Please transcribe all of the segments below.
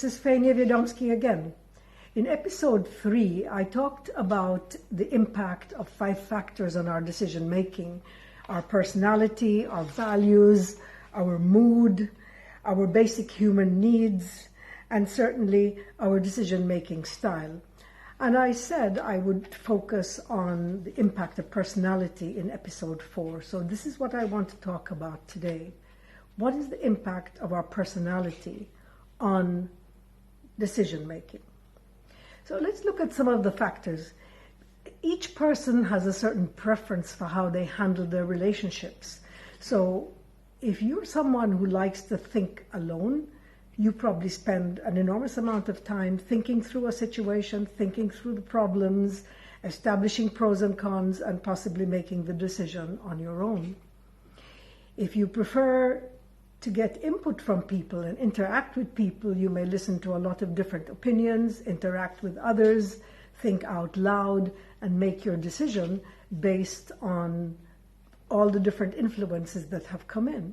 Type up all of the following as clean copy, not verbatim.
This is Fania Wiadomski again. In episode 3, I talked about the impact of 5 factors on our decision making: our personality, our values, our mood, our basic human needs, and certainly our decision making style. And I said I would focus on the impact of personality in episode 4. So this is what I want to talk about today. What is the impact of our personality on decision making? So let's look at some of the factors. Each person has a certain preference for how they handle their relationships. So if you're someone who likes to think alone, you probably spend an enormous amount of time thinking through a situation, thinking through the problems, establishing pros and cons, and possibly making the decision on your own. If you prefer to get input from people and interact with people, you may listen to a lot of different opinions, interact with others, think out loud, and make your decision based on all the different influences that have come in.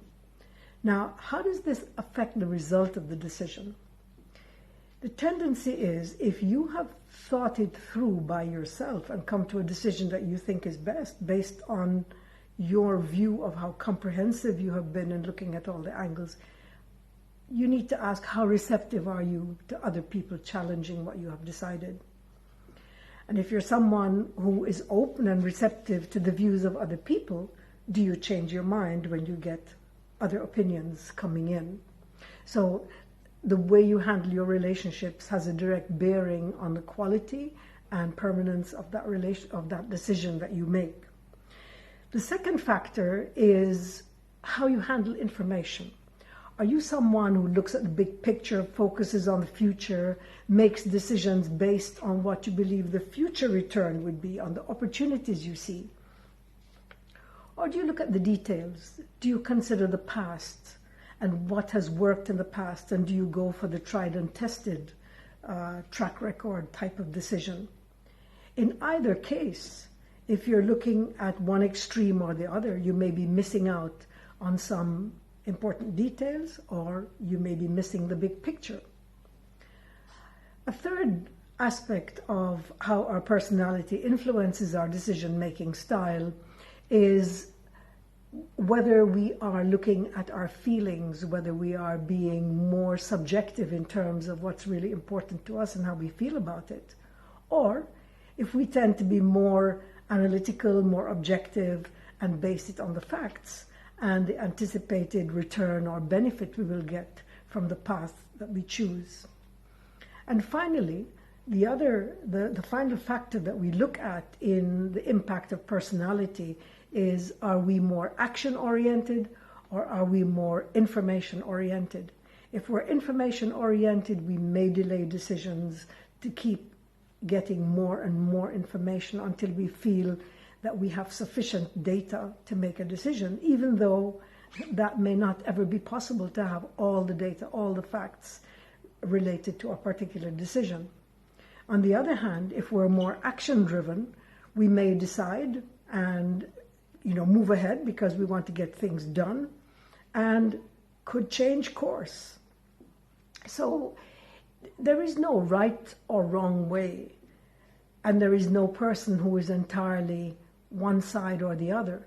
Now, how does this affect the result of the decision? The tendency is, if you have thought it through by yourself and come to a decision that you think is best based on your view of how comprehensive you have been in looking at all the angles, you need to ask, how receptive are you to other people challenging what you have decided? And if you're someone who is open and receptive to the views of other people, do you change your mind when you get other opinions coming in? So the way you handle your relationships has a direct bearing on the quality and permanence of that decision that you make. The second factor is how you handle information. Are you someone who looks at the big picture, focuses on the future, makes decisions based on what you believe the future return would be, on the opportunities you see? Or do you look at the details? Do you consider the past and what has worked in the past, and do you go for the tried and tested track record type of decision? In either case, if you're looking at one extreme or the other, you may be missing out on some important details, or you may be missing the big picture. A third aspect of how our personality influences our decision-making style is whether we are looking at our feelings, whether we are being more subjective in terms of what's really important to us and how we feel about it, or if we tend to be more analytical, more objective, and base it on the facts and the anticipated return or benefit we will get from the path that we choose. And finally, the final factor that we look at in the impact of personality is, are we more action-oriented or are we more information-oriented? If we're information-oriented, we may delay decisions to keep getting more and more information until we feel that we have sufficient data to make a decision, even though that may not ever be possible to have all the data, all the facts related to a particular decision. On the other hand, if we're more action-driven, we may decide and move ahead because we want to get things done, and could change course. So there is no right or wrong way, and there is no person who is entirely one side or the other.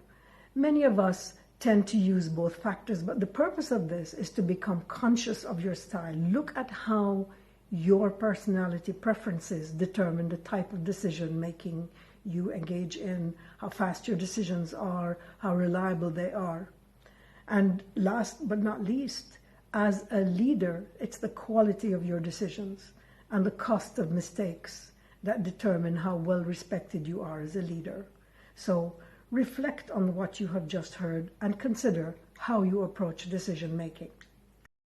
Many of us tend to use both factors, but the purpose of this is to become conscious of your style. Look at how your personality preferences determine the type of decision making you engage in, how fast your decisions are, how reliable they are. And last but not least, as a leader, it's the quality of your decisions and the cost of mistakes that determine how well respected you are as a leader. So reflect on what you have just heard and consider how you approach decision making.